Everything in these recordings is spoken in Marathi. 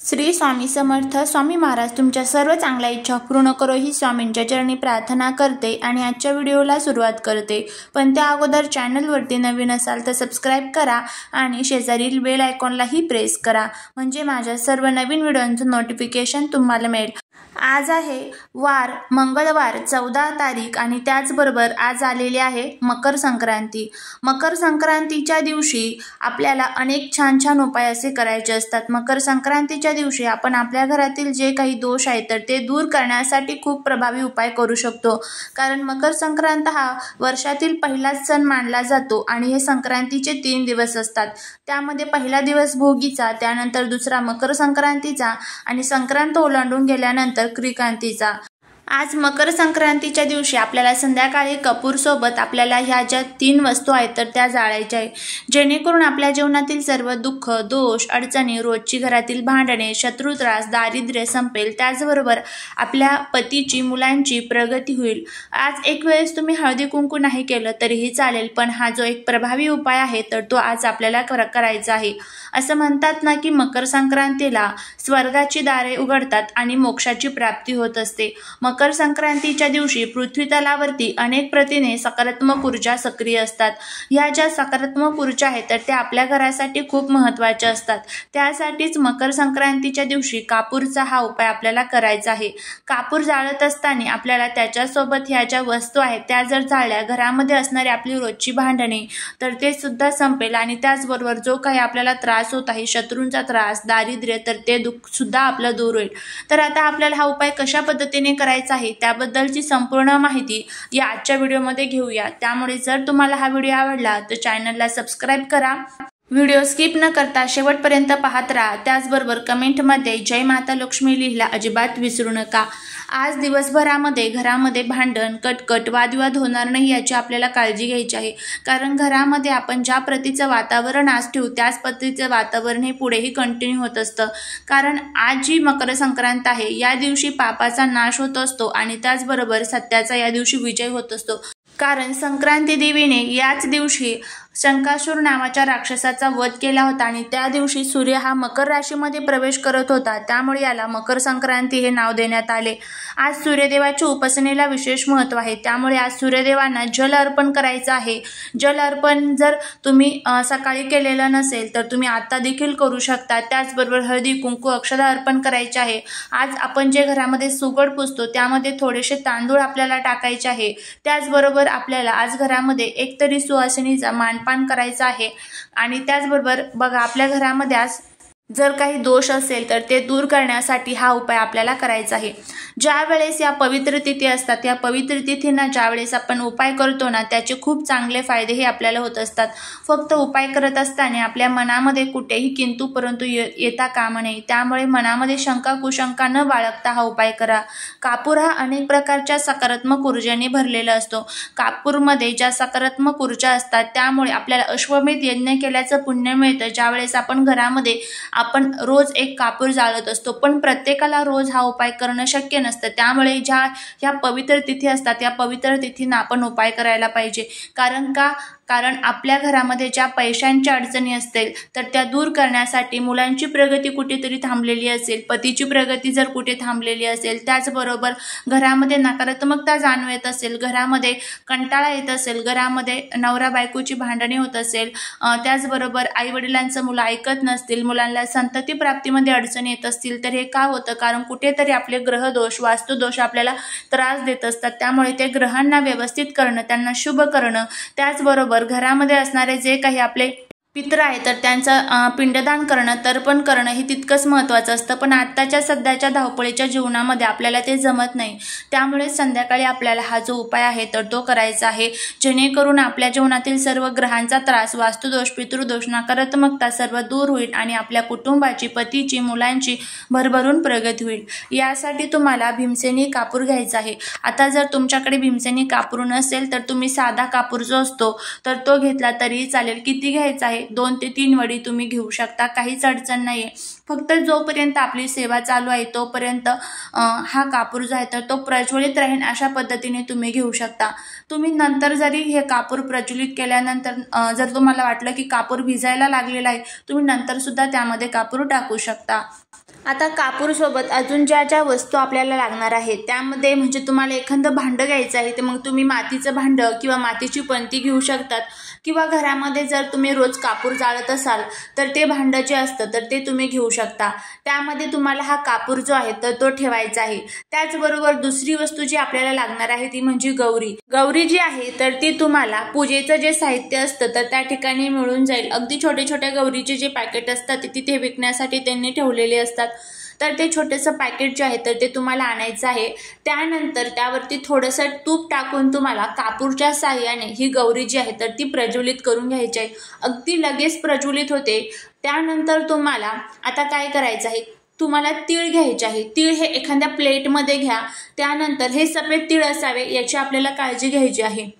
श्री स्वामी समर्थ. स्वामी महाराज तुमच्या सर्व चांगल्या इच्छा पूर्ण करो ही स्वामींच्या चरणी प्रार्थना करते आणि आजच्या व्हिडिओला सुरुवात करते. पण त्या अगोदर चॅनलवरती नवीन असाल तर सबस्क्राईब करा आणि शेजारील बेल आयकॉनलाही प्रेस करा, म्हणजे माझ्या सर्व नवीन व्हिडिओंचं नोटिफिकेशन तुम्हाला मिळेल. आज आहे वार मंगळवार 14 तारीख आणि त्याचबरोबर आज आलेली आहे मकर संक्रांती. मकर संक्रांतीच्या दिवशी आपल्याला अनेक छान छान उपाय असे करायचे असतात. मकर संक्रांतीच्या दिवशी आपण आपल्या घरातील जे काही दोष आहेत तर ते दूर करण्यासाठी खूप प्रभावी उपाय करू शकतो. कारण मकर संक्रांत हा वर्षातील पहिलाच सण मानला जातो आणि हे संक्रांतीचे 3 दिवस असतात. त्यामध्ये पहिला दिवस भोगीचा, त्यानंतर दुसरा मकर संक्रांतीचा आणि संक्रांत ओलांडून गेल्यानंतर क्रिकांतीचा. आज मकर संक्रांतीच्या दिवशी आपल्याला संध्याकाळी कपूर सोबत आपल्याला ह्या ज्या 3 वस्तू आहेत तर त्या जाळायच्या आहे, जेणेकरून आपल्या जीवनातील सर्व दुःख, दोष, अडचणी, रोजची घरातील भांडणे, शत्रुत्रास, दारिद्र्य संपेल. त्याचबरोबर आपल्या पतीची, मुलांची प्रगती होईल. आज एक वेळेस तुम्ही हळदी कुंकू नाही केलं तरीही चालेल, पण हा जो एक प्रभावी उपाय आहे तर तो आज आपल्याला करायचा आहे. असं म्हणतात ना की मकर संक्रांतीला स्वर्गाची दारे उघडतात आणि मोक्षाची प्राप्ती होत असते. मकर संक्रांतीच्या दिवशी पृथ्वी तलावरती अनेक प्रतीने सकारात्मक ऊर्जा सक्रिय असतात. ह्या ज्या सकारात्मक ऊर्जा आहेत तर त्या आपल्या घरासाठी खूप महत्त्वाच्या असतात. त्यासाठीच मकर संक्रांतीच्या दिवशी कापूरचा हा उपाय आपल्याला करायचा आहे. कापूर जाळत असताना आपल्याला त्याच्यासोबत ह्या ज्या वस्तू आहेत त्या जर जाळल्या, घरामध्ये असणारी आपली रोजची भांडणे तर ते सुद्धा संपेल आणि त्याचबरोबर जो काही आपल्याला त्रास होत आहे, शत्रूंचा त्रास, दारिद्र्य, तर ते दुःख सुद्धा आपलं दूर होईल. तर आता आपल्याला हा उपाय कशा पद्धतीने करायचा आहे त्याबद्दलची संपूर्ण माहिती या आजच्या व्हिडिओमध्ये घेऊया. त्यामुळे जर तुम्हाला हा व्हिडिओ आवडला तर चॅनलला सबस्क्राईब करा. व्हिडिओ स्किप न करता शेवटपर्यंत पाहत राहा. त्याचबरोबर कमेंटमध्ये जय माता लक्ष्मी लिहायला अजिबात विसरू नका. आज दिवसभरामध्ये घरामध्ये भांडण, कटकट, वादविवाद होणार नाही याची आपल्याला काळजी घ्यायची आहे. कारण घरामध्ये आपण ज्या प्रतीचं वातावरण आज ठेवू त्याच पद्धतीचं वातावरण हे पुढेही कंटिन्यू होत असतं. कारण आज जी मकर संक्रांत आहे या दिवशी पापाचा नाश होत असतो आणि त्याचबरोबर सत्याचा या दिवशी विजय होत असतो. कारण संक्रांती देवीने याच दिवशी शंकासूर नावाच्या राक्षसाचा वध केला होता आणि त्या दिवशी सूर्य हा मकर राशीमध्ये प्रवेश करत होता. त्यामुळे याला मकर संक्रांती हे नाव देण्यात आले. आज सूर्यदेवाच्या उपासनेला विशेष महत्त्व आहे. त्यामुळे आज सूर्यदेवांना जल अर्पण करायचं आहे. जल अर्पण जर तुम्ही सकाळी केलेलं नसेल तर तुम्ही आता देखील करू शकता. त्याचबरोबर हळदी कुंकू अक्षता अर्पण करायचे आहे. आज आपण जे घरामध्ये सुगड पुसतो त्यामध्ये थोडेसे तांदूळ आपल्याला टाकायचे आहे. त्याचबरोबर आपल्याला आज घरामध्ये एकतरी सुवासिनीचा मानपान करायचा आहे. आणि त्याचबरोबर बघा, आपल्या घरामध्ये आज जर काही दोष असेल तर ते दूर करण्यासाठी हा उपाय आपल्याला करायचा आहे. ज्या वेळेस या पवित्र तिथी असतात, या पवित्र तिथींना ज्या वेळेस आपण उपाय करतो ना त्याचे खूप चांगले फायदे हे आपल्याला होत असतात. फक्त उपाय करत असताना आपल्या मनामध्ये कुठेही किंतु परंतु येता कामा नये. त्यामुळे मनामध्ये शंका कुशंका न बाळगता हा उपाय करा. कापूर हा अनेक प्रकारच्या सकारात्मक ऊर्जेने भरलेला असतो. कापूरमध्ये ज्या सकारात्मक ऊर्जा असतात त्यामुळे आपल्याला अश्वमेध यज्ञ केल्याचं पुण्य मिळतं. ज्यावेळेस आपण घरामध्ये आपण रोज एक कापूर जाळत असतो, पण प्रत्येकाला रोज हा उपाय करणं शक्य नसतं. त्यामुळे ह्या पवित्र तिथी असतात या पवित्र तिथींना आपण उपाय करायला पाहिजे. कारण आपल्या घरामध्ये ज्या पैशांच्या अडचणी असतील तर त्या दूर करण्यासाठी, मुलांची प्रगती कुठेतरी थांबलेली असेल, पतीची प्रगती जर कुठे थांबलेली असेल, त्याचबरोबर घरामध्ये नकारात्मकता जाणवत असेल, घरामध्ये कंटाळा येत असेल, घरामध्ये नवरा बायकोची भांडणे होत असेल, त्याचबरोबर आईवडिलांचं मुलं ऐकत नसतील, मुलांना संतती प्राप्तीमध्ये अडचणी येत असतील, तर हे का होतं? कारण कुठेतरी आपले ग्रहदोष, वास्तुदोष आपल्याला त्रास देत असतात. त्यामुळे ते ग्रहांना व्यवस्थित करणं, त्यांना शुभ करणं, त्याचबरोबर घरामध्ये असणारे जे काही आपले पित्र आहे तर त्यांचं पिंडदान करणं, तर्पण करणं हे तितकंच महत्त्वाचं असतं. पण आत्ताच्या सध्याच्या धावपळीच्या जीवनामध्ये आपल्याला ते जमत नाही. त्यामुळे संध्याकाळी आपल्याला हा जो उपाय आहे तर तो करायचा आहे, जेणेकरून आपल्या जीवनातील सर्व ग्रहांचा त्रास, वास्तुदोष, पितृदोष, नकारात्मकता सर्व दूर होईल आणि आपल्या कुटुंबाची, पतीची, मुलांची भरभरून प्रगती होईल. यासाठी तुम्हाला भीमसेनी कापूर घ्यायचा आहे. आता जर तुमच्याकडे भीमसेनी कापूर नसेल तर तुम्ही साधा कापूर जो असतो तर तो घेतला तरीही चालेल. किती घ्यायचा आहे? 2 ते 3 वडी तुम्ही घेऊ शकता, काहीच अडचण नाहीये. फक्त जोपर्यंत आपली सेवा चालू आहे तोपर्यंत हा कापूर जो आहे तर तो प्रज्वलित राहील अशा पद्धतीने तुम्ही घेऊ शकता। तुम्ही नंतर जरी हे कापूर प्रज्वलित केल्यानंतर जर तुम्हाला वाटलं की कापूर भिजायला लागलेला आहे, तुम्ही नंतर सुद्धा त्यामध्ये कापूर टाकू शकता। आता कापूर सोबत अजून ज्या वस्तू आपल्याला लागणार आहेत त्यामध्ये म्हणजे तुम्हाला एखादं भांडं घ्यायचं आहे तर मग तुम्ही मातीचं भांडं किंवा मातीची पणती घेऊ शकतात, किंवा घरामध्ये जर तुम्ही रोज कापूर जाळत असाल तर ते भांडं जे असतं तर ते तुम्ही घेऊ शकता। त्यामध्ये तुम्हाला हा कापूर जो आहे तर तो ठेवायचा आहे। त्याचबरोबर दुसरी वस्तू जी आपल्याला लागणार आहे ती म्हणजे गौरी। गौरी जी आहे तर ती तुम्हाला पूजेचं जे साहित्य असतं तर त्या ठिकाणी मिळून जाईल। अगदी छोटे छोटे गौरीचे जे पॅकेट असतात ते तिथे विकण्यासाठी त्यांनी ठेवलेले असतात, तर ते छोटेसं पॅकेट जे आहे तर ते तुम्हाला आणायचं आहे। त्यानंतर त्यावरती थोडंसं तूप टाकून तुम्हाला कापूरच्या साहाय्याने ही गौरी जी आहे तर ती प्रज्वलित करून घ्यायची आहे। अगदी लगेच प्रज्वलित होते। त्यानंतर तुम्हाला आता काय करायचं आहे, तुम्हाला तीळ घ्यायचे आहे। तीळ हे एखाद्या प्लेटमध्ये घ्या। त्यानंतर हे सफेद तीळ असावे याची आपल्याला काळजी घ्यायची आहे।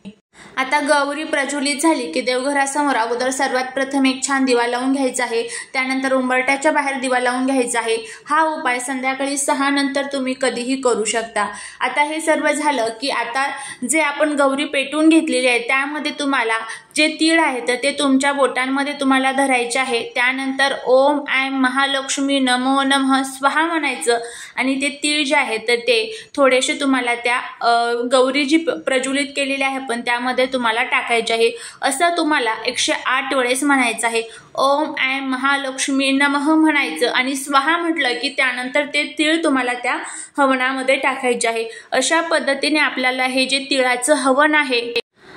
आता गौरी प्रज्वलित झाली की देवघरासमोर अगोदर सर्वात प्रथम एक छान दिवा लावून घ्यायचा आहे। त्यानंतर उंबरट्याच्या बाहेर दिवा लावून घ्यायचा आहे। हा उपाय संध्याकाळी 6 नंतर तुम्ही कधीही करू शकता। आता हे सर्व झालं की आता जे आपण गौरी पेटून घेतलेली आहे त्यामध्ये तुम्हाला जे तीळ आहे तर ते तुमच्या बोटांमध्ये तुम्हाला धरायचे आहे। त्यानंतर ओम ऐं महालक्ष्मी नमो नमः स्वाहा म्हणायचं आणि ते तीळ जे आहे तर ते थोडेसे तुम्हाला त्या गौरी जी प्रज्वलित केलेली आहे पण त्यामध्ये तुम्हाला टाकायचे आहे। असं तुम्हाला 108 वेळेस म्हणायचं आहे। ओम ऐं महालक्ष्मी नमः म्हणायचं आणि स्वाहा म्हटलं की त्यानंतर ते तीळ तुम्हाला त्या हवनामध्ये टाकायचे आहे। अशा पद्धतीने आपल्याला हे जे तिळाचं हवन आहे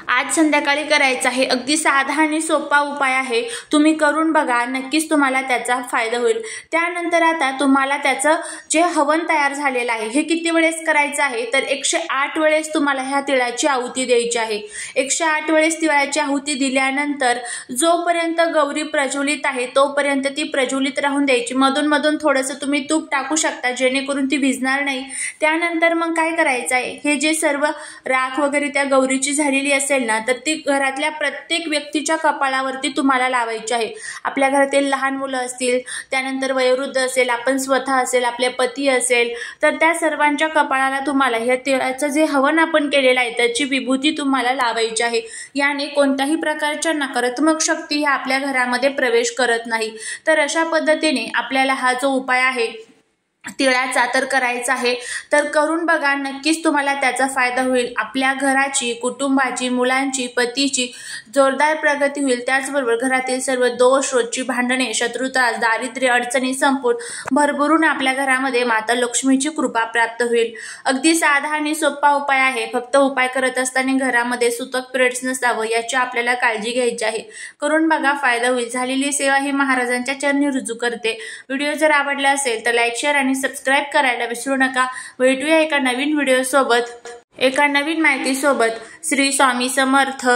आज संध्याकाळी करायचं आहे। अगदी साधा आणि सोपा उपाय आहे, तुम्ही करून बघा, नक्कीच तुम्हाला त्याचा फायदा होईल। त्यानंतर आता तुम्हाला त्याचं जे हवन तयार झालेलं आहे हे किती वेळेस करायचं आहे तर 108 वेळेस तुम्हाला ह्या तिळाची आहुती द्यायची आहे। 108 वेळेस तिळाची आहुती दिल्यानंतर जोपर्यंत गौरी प्रज्वलित आहे तोपर्यंत ती प्रज्वलित राहून द्यायची। मधून मधून थोडंसं तुम्ही तूप टाकू शकता जेणेकरून ती भिजणार नाही। त्यानंतर मग काय करायचं आहे, हे जे सर्व राख वगैरे त्या गौरीची झालेली असेल ना तर ती घरातल्या प्रत्येक व्यक्तीच्या कपाळावरती तुम्हाला लावायची आहे। आपल्या घरातील लहान मुलं असतील, त्यानंतर वयोवृद्ध असेल, आपण स्वतः असेल, आपले पती असेल तर त्या सर्वांच्या कपाळाला तुम्हाला या तिळाचं जे हवन आपण केलेलं आहे त्याची विभूती तुम्हाला लावायची आहे। याने कोणत्याही प्रकारच्या नकारात्मक शक्ती ह्या आपल्या घरामध्ये प्रवेश करत नाही। तर अशा पद्धतीने आपल्याला हा जो उपाय आहे तिळाचा तर करायचा आहे, तर करून बघा, नक्कीच तुम्हाला त्याचा फायदा होईल। आपल्या घराची, कुटुंबाची, मुलांची, पतीची जोरदार प्रगती होईल। त्याचबरोबर घरातील सर्व दोष, रोजची भांडणे, शत्रुता, दारिद्र्य, अडचणी संपून भरभरून आपल्या घरामध्ये माता लक्ष्मीची कृपा प्राप्त होईल। अगदी साधा आणि सोपा उपाय आहे, फक्त उपाय करत असताना घरामध्ये सुतक पिरियड्स नसावं याची आपल्याला काळजी घ्यायची आहे। करून बघा, फायदा होईल। झालेली सेवा ही महाराजांच्या चरणी रुजू करते। व्हिडिओ जर आवडला असेल तर लाईक, शेअर आणि सबस्क्राइब करायला विसरू नका। भेटूया एका नवीन व्हिडिओ सोबत, एका नवीन माहिती सोबत। श्री स्वामी समर्थ।